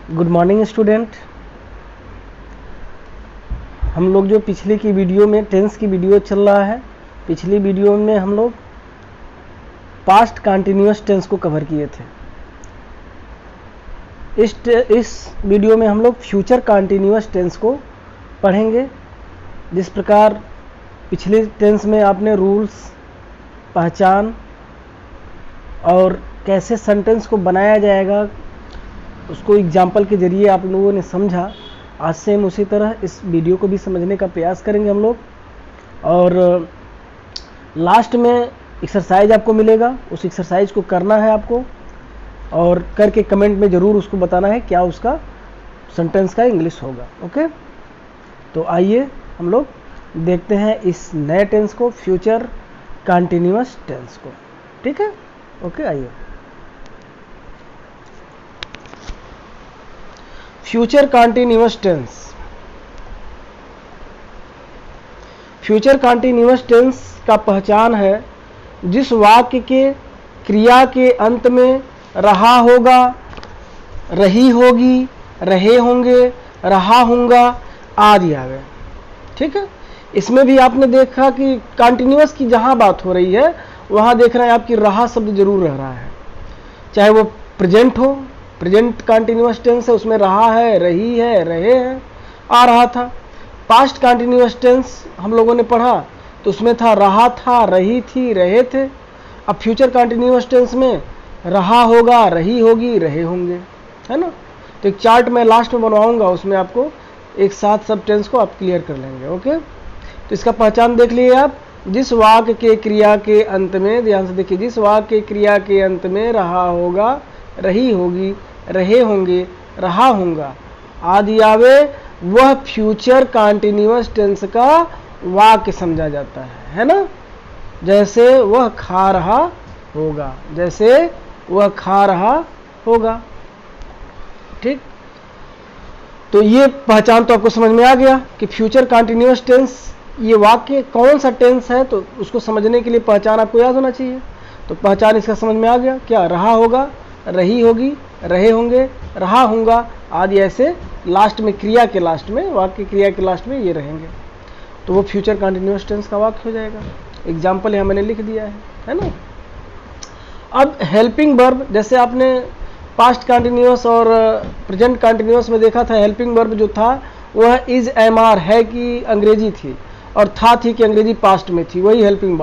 Good morning student. हम लोग जो पिछली की वीडियो में टेंस की वीडियो चल रहा है, पिछली वीडियो में हम लोग पास्ट कंटिन्यूअस टेंस को कवर किए थे। इस वीडियो में हम लोग फ्यूचर कंटिन्यूअस टेंस को पढ़ेंगे। जिस प्रकार पिछले टेंस में आपने रूल्स, पहचान और कैसे सेंटेंस को बनाया जाएगा उसको एग्जाम्पल के जरिए आप लोगों ने समझा। आज से हम उसी तरह इस वीडियो को भी समझने का प्रयास करेंगे हम लोग। और लास्ट में एक्सरसाइज आपको मिलेगा, उस एक्सरसाइज को करना है आपको और करके कमेंट में ज़रूर उसको बताना है क्या उसका सेंटेंस का इंग्लिश होगा। ओके, तो आइए हम लोग देखते हैं इस नए टेंस को, फ्यूचर कंटिन्यूअस टेंस को। ठीक है, ओके आइए। Future continuous tense. Future continuous tense का पहचान है जिस वाक्य के क्रिया के अंत में रहा होगा, रही होगी, रहे होंगे, रहा होगा आदि आवे। ठीक है, इसमें भी आपने देखा कि कंटिन्यूअस की जहां बात हो रही है वहां देख रहे हैं आपकी रहा शब्द जरूर रह रहा है, चाहे वो प्रेजेंट हो, प्रेजेंट कंटिन्यूअस टेंस है उसमें रहा है, रही है, रहे हैं, आ रहा था। पास्ट कंटिन्यूअस टेंस हम लोगों ने पढ़ा तो उसमें था रहा था, रही थी, रहे थे। अब फ्यूचर कंटिन्यूअस टेंस में रहा होगा, रही होगी, रहे होंगे, है ना। तो एक चार्ट मैं लास्ट में बनवाऊंगा, उसमें आपको एक साथ सब टेंस को आप क्लियर कर लेंगे। ओके, तो इसका पहचान देख लिए आप। जिस वाक्य के क्रिया के अंत में, ध्यान से देखिए, जिस वाक्य के क्रिया के अंत में रहा होगा, रही होगी, रहे होंगे, रहा होगा आदि आवे वह फ्यूचर कंटिन्यूअस टेंस का वाक्य समझा जाता है ना। जैसे वह खा रहा होगा, जैसे वह खा रहा होगा। ठीक, तो ये पहचान तो आपको समझ में आ गया कि फ्यूचर कंटिन्यूअस टेंस ये वाक्य कौन सा टेंस है, तो उसको समझने के लिए पहचान आपको याद होना चाहिए। तो पहचान इसका समझ में आ गया, क्या रहा होगा, रही होगी, रहे होंगे, रहा होगा आदि, ऐसे लास्ट में क्रिया के लास्ट में, वाक्य क्रिया के लास्ट में ये रहेंगे, तो वो फ्यूचर कंटिन्यूअस टेंस का वाक्य हो जाएगा। एग्जाम्पल यहाँ मैंने लिख दिया है ना। अब हेल्पिंग वर्ब, जैसे आपने पास्ट कंटिन्यूअस और प्रेजेंट कंटिन्यूअस में देखा था, हेल्पिंग वर्ब जो था वह इज, एम, आर, है कि अंग्रेजी थी और था थी कि अंग्रेजी पास्ट में थी, वही हेल्पिंग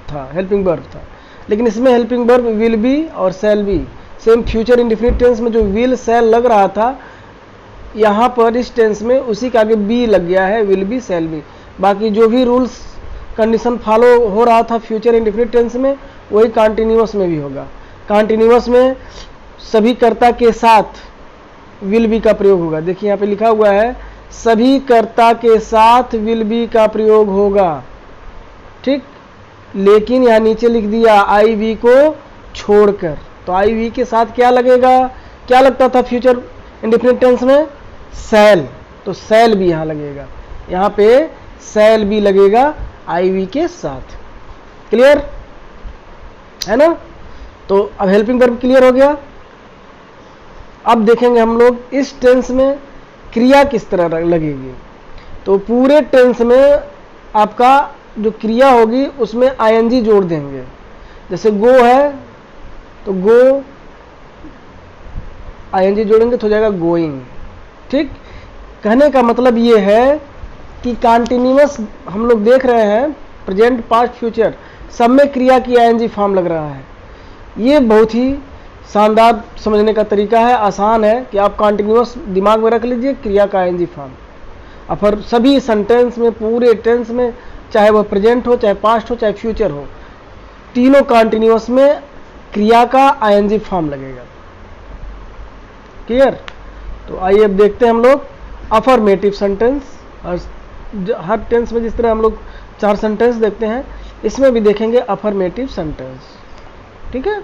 था, हेल्पिंग वर्ब था। लेकिन इसमें हेल्पिंग वर्ब विल बी और shall be, same future indefinite tense में जो विल शैल लग रहा था, यहाँ पर इस टेंस में उसी के आगे बी लग गया है, विल बी, शैल बी। बाकी जो भी रूल्स कंडीशन फॉलो हो रहा था फ्यूचर इंडेफिनिट टेंस में वही कंटिन्यूअस में भी होगा। कंटिन्यूअस में सभी कर्ता के साथ विल बी का प्रयोग होगा। देखिए यहाँ पे लिखा हुआ है सभी कर्ता के साथ विल बी का प्रयोग होगा। ठीक, लेकिन यहाँ नीचे लिख दिया आई वी को छोड़कर, तो आई वी के साथ क्या लगेगा, क्या लगता था फ्यूचर इंडेफिनिट टेंस में, शैल, तो शैल भी यहाँ लगेगा, यहाँ पे शैल भी लगेगा आई वी के साथ। क्लियर है ना। तो अब हेल्पिंग वर्ब क्लियर हो गया। अब देखेंगे हम लोग इस टेंस में क्रिया किस तरह लगेगी। तो पूरे टेंस में आपका जो क्रिया होगी उसमें आईएनजी जोड़ देंगे। जैसे गो है तो गो आईएनजी जोड़ेंगे तो हो जाएगा गोइंग। ठीक, कहने का मतलब ये है कि कंटिन्यूअस हम लोग देख रहे हैं, प्रेजेंट, पास्ट, फ्यूचर सब में क्रिया की आईएनजी फॉर्म लग रहा है। ये बहुत ही शानदार समझने का तरीका है, आसान है कि आप कंटिन्यूअस दिमाग में रख लीजिए क्रिया का आईएनजी फॉर्म। अब फिर सभी सेंटेंस में, पूरे टेंस में, चाहे वह प्रेजेंट हो, चाहे पास्ट हो, चाहे फ्यूचर हो, तीनों कंटिन्यूअस में क्रिया का आईएनजी फॉर्म लगेगा। क्लियर। तो आइए अब देखते हैं हम लोग अफर्मेटिव सेंटेंस। और हर टेंस में जिस तरह हम लोग 4 सेंटेंस देखते हैं, इसमें भी देखेंगे अफर्मेटिव सेंटेंस। ठीक है,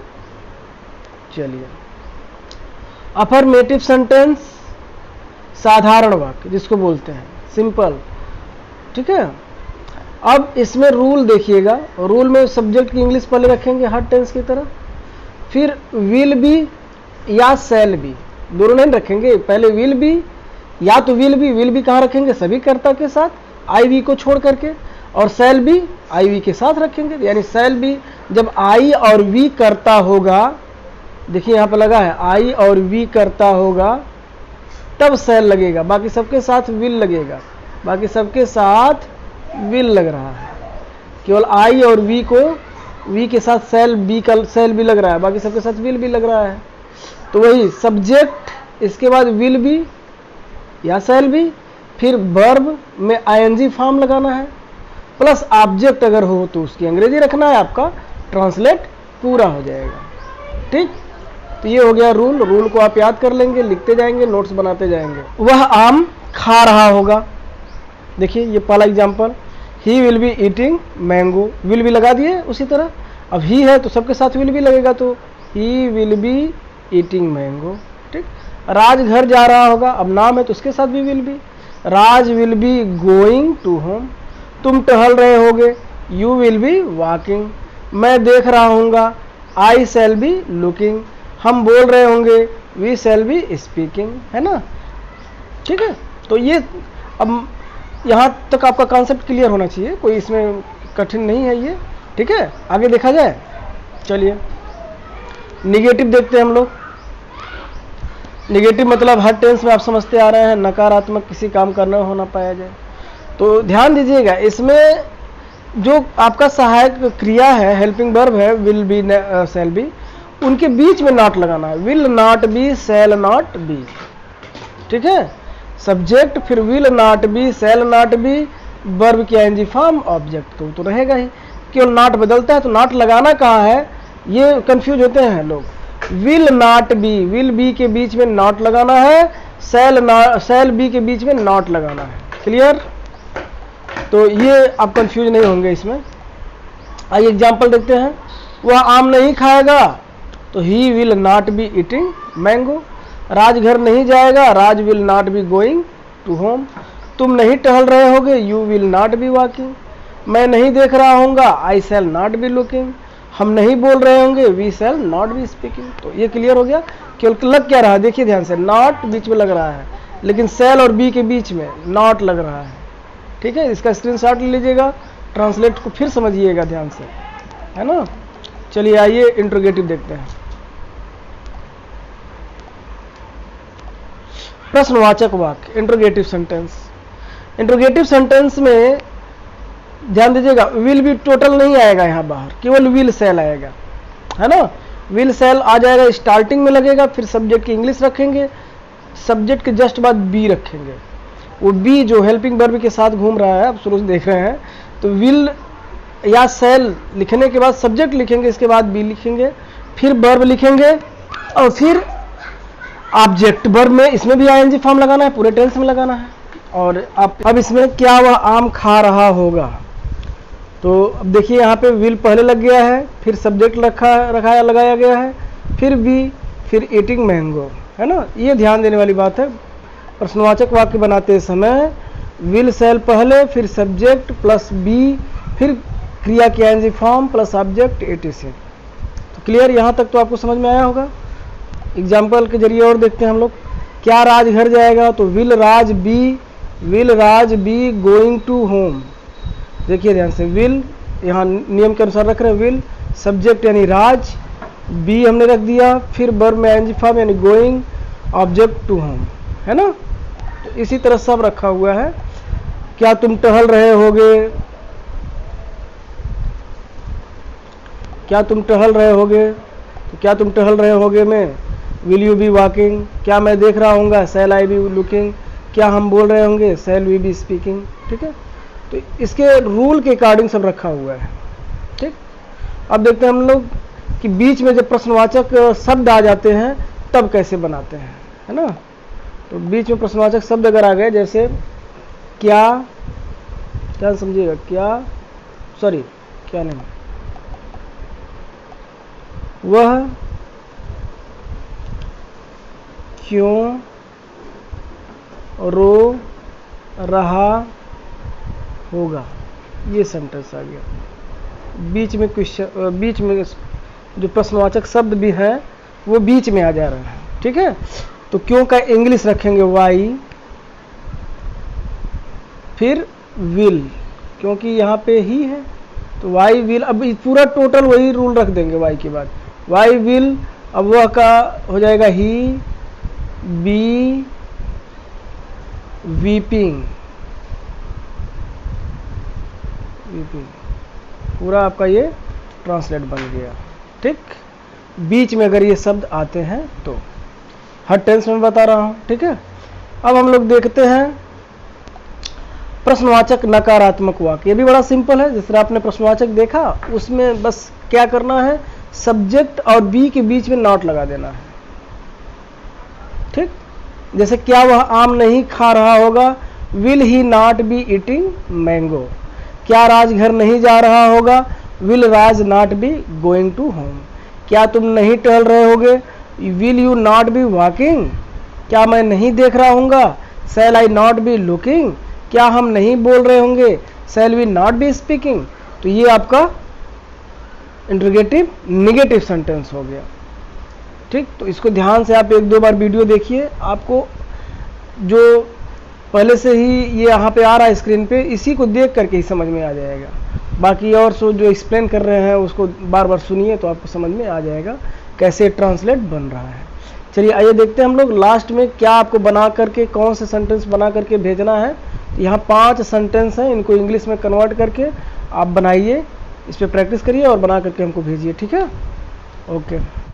चलिए। अफर्मेटिव सेंटेंस साधारण वाक्य जिसको बोलते हैं, सिंपल। ठीक है, अब इसमें रूल देखिएगा, रूल में सब्जेक्ट की इंग्लिश पहले रखेंगे हर टेंस की तरह, फिर विल बी या शैल बी, दोनों नहीं रखेंगे, पहले विल बी, या तो विल बी कहाँ रखेंगे, सभी कर्ता के साथ आई वी को छोड़ करके, और सेल बी आई वी के साथ रखेंगे। यानी सेल बी जब आई और वी करता होगा, देखिए यहाँ पे लगा है आई और वी करता होगा तब सेल लगेगा, बाकी सबके साथ विल लगेगा, बाकी सबके साथ विल लग रहा है। केवल आई और वी को, वी के साथ सेल बी लग रहा है, बाकी सबके साथ विल भी लग रहा है। तो वही सब्जेक्ट, इसके बाद विल बी या सेल बी, फिर वर्ब में आईएनजी फॉर्म लगाना है, प्लस ऑब्जेक्ट अगर हो तो उसकी अंग्रेजी रखना है, आपका ट्रांसलेट पूरा हो जाएगा। ठीक, तो ये हो गया रूल को आप याद कर लेंगे, लिखते जाएंगे, नोट्स बनाते जाएंगे। वह आम खा रहा होगा, देखिए ये पहला example, he will be eating mango, will भी लगा दिए उसी तरह। अब ही है तो सबके साथ विल भी लगेगा, तो he will be eating mango. ठीक, राज घर जा रहा होगा, अब नाम है तो उसके साथ भी will be, Raj will be going to home. तुम टहल रहे होगे, यू विल बी वॉकिंग। मैं देख रहा हूँगा, आई शैल बी लुकिंग। हम बोल रहे होंगे, वी शैल बी स्पीकिंग, है ना। ठीक है, तो ये अब यहाँ तक आपका कॉन्सेप्ट क्लियर होना चाहिए, कोई इसमें कठिन नहीं है ये। ठीक है, आगे देखा जाए। चलिए निगेटिव देखते हैं हम लोग। निगेटिव मतलब हर टेंस में आप समझते आ रहे हैं, नकारात्मक किसी काम का न होना पाया जाए। तो ध्यान दीजिएगा, इसमें जो आपका सहायक क्रिया है, हेल्पिंग वर्ब है, विल बी शैल बी, उनके बीच में नॉट लगाना है। Will not B, shell not B. ठीक है, सब्जेक्ट, फिर will not B, shell not B, verb की आईएनजी फॉर्म, ऑब्जेक्ट तो रहेगा ही। केवल नॉट बदलता है, तो नॉट लगाना कहाँ है, ये कंफ्यूज होते हैं लोग। Will not B, will be के बीच में नॉट लगाना है, शैल बी के बीच में नॉट लगाना है। क्लियर, तो ये आप कंफ्यूज नहीं होंगे इसमें। आइए एग्जाम्पल देखते हैं। वह आम नहीं खाएगा, तो he will not be eating mango. Raj घर नहीं जाएगा, Raj will not be going to home. तुम नहीं टहल रहे होगे, you will not be walking. मैं नहीं देख रहा हूँगा, I shall not be looking. हम नहीं बोल रहे होंगे, we shall not be speaking. तो ये क्लियर हो गया। केवल लग क्या रहा है, देखिए ध्यान से, नॉट बीच में लग रहा है, लेकिन शैल और बी के बीच में नॉट लग रहा है। ठीक है, इसका स्क्रीनशॉट ले लीजिएगा, ट्रांसलेट को फिर समझिएगा ध्यान से, है ना। चलिए आइए इंट्रोगेटिव देखते हैं। प्रश्नवाचक वाक्य, इंट्रोगेटिव सेंटेंस। इंट्रोगेटिव सेंटेंस में ध्यान दीजिएगा, विल भी टोटल नहीं आएगा यहाँ बाहर, केवल विल शैल आएगा, है ना। विल शैल आ जाएगा, स्टार्टिंग में लगेगा, फिर सब्जेक्ट की इंग्लिश रखेंगे, सब्जेक्ट के जस्ट बाद बी रखेंगे। वो बी जो हेल्पिंग वर्ब के साथ घूम रहा है, आप शुरू से देख रहे हैं, तो विल या शैल लिखने के बाद सब्जेक्ट लिखेंगे, इसके बाद बी लिखेंगे, फिर वर्ब लिखेंगे, और फिर ऑब्जेक्ट। वर्ब में इसमें भी आईएनजी फॉर्म लगाना है, पूरे टेंस में लगाना है। और अब इसमें क्या वह आम खा रहा होगा, तो अब देखिए यहाँ पे विल पहले लग गया है, फिर सब्जेक्ट लगाया गया है, फिर बी, फिर ईटिंग मैंगो, है ना। ये ध्यान देने वाली बात है। प्रश्नवाचक वाक्य बनाते समय विल शैल पहले, फिर सब्जेक्ट प्लस बी, फिर क्रिया की ING form plus object etc। तो क्लियर, यहाँ तक तो आपको समझ में आया होगा। एग्जाम्पल के जरिए और देखते हैं हम लोग। क्या राज घर जाएगा, तो will Raj be going to home. देखिए ध्यान से, विल यहाँ नियम के अनुसार रख रहे हैं, विल सब्जेक्ट यानी राज, बी हमने रख दिया, फिर वर्ब में आईएनजी फॉर्म यानी गोइंग, ऑब्जेक्ट टू होम, है ना। तो इसी तरह सब रखा हुआ है। क्या तुम टहल रहे होगे, क्या तुम टहल रहे होगे, तो क्या तुम टहल रहे होगे में विल यू बी वॉकिंग। क्या मैं देख रहा हूँगा, शैल आई बी लुकिंग। क्या हम बोल रहे होंगे, शैल वी बी स्पीकिंग। ठीक है, तो इसके रूल के अकॉर्डिंग सब रखा हुआ है। ठीक, अब देखते हैं हम लोग कि बीच में जब प्रश्नवाचक शब्द आ जाते हैं तब कैसे बनाते हैं, है ना। तो बीच में प्रश्नवाचक शब्द अगर आ गए, जैसे क्या समझिएगा, क्या नहीं, वह क्यों रो रहा होगा, ये सेंटेंस आ गया। बीच में जो प्रश्नवाचक शब्द भी है वो बीच में आ जा रहा है। ठीक है, तो क्यों का इंग्लिश रखेंगे वाई, फिर विल, क्योंकि यहाँ पे ही है तो वाई विल। अब पूरा टोटल वही रूल रख देंगे वाई के बाद, वाई विल, अब वह का हो जाएगा ही बी वीपिंग, पूरा आपका ये ट्रांसलेट बन गया। ठीक, बीच में अगर ये शब्द आते हैं तो हर टेंस में बता रहा हूं। ठीक है, अब हम लोग देखते हैं प्रश्नवाचक नकारात्मक वाक्य। ये भी बड़ा सिंपल है, जिस तरह आपने प्रश्नवाचक देखा उसमें बस क्या करना है, सब्जेक्ट और बी के बीच में नॉट लगा देना है। ठीक, जैसे क्या वह आम नहीं खा रहा होगा, will he not be eating mango. क्या राज घर नहीं जा रहा होगा, will Raj not be going to home. क्या तुम नहीं टहल रहे होगे, will you not be walking. क्या मैं नहीं देख रहा हूँगा, shall I not be looking. क्या हम नहीं बोल रहे होंगे, shall we not be speaking. तो ये आपका इंट्रोगेटिव निगेटिव सेंटेंस हो गया। ठीक, तो इसको ध्यान से आप एक दो बार वीडियो देखिए, आपको जो पहले से ही ये यहाँ पे आ रहा है स्क्रीन पे, इसी को देख करके ही समझ में आ जाएगा। बाकी और सो जो एक्सप्लेन कर रहे हैं उसको बार बार सुनिए तो आपको समझ में आ जाएगा कैसे ट्रांसलेट बन रहा है। चलिए आइए देखते हैं हम लोग लास्ट में क्या आपको बना करके, कौन से सेंटेंस बना करके भेजना है। यहाँ 5 सेंटेंस हैं, इनको इंग्लिश में कन्वर्ट करके आप बनाइए, इस पर प्रैक्टिस करिए और बना करके हमको भेजिए। ठीक है, ओके।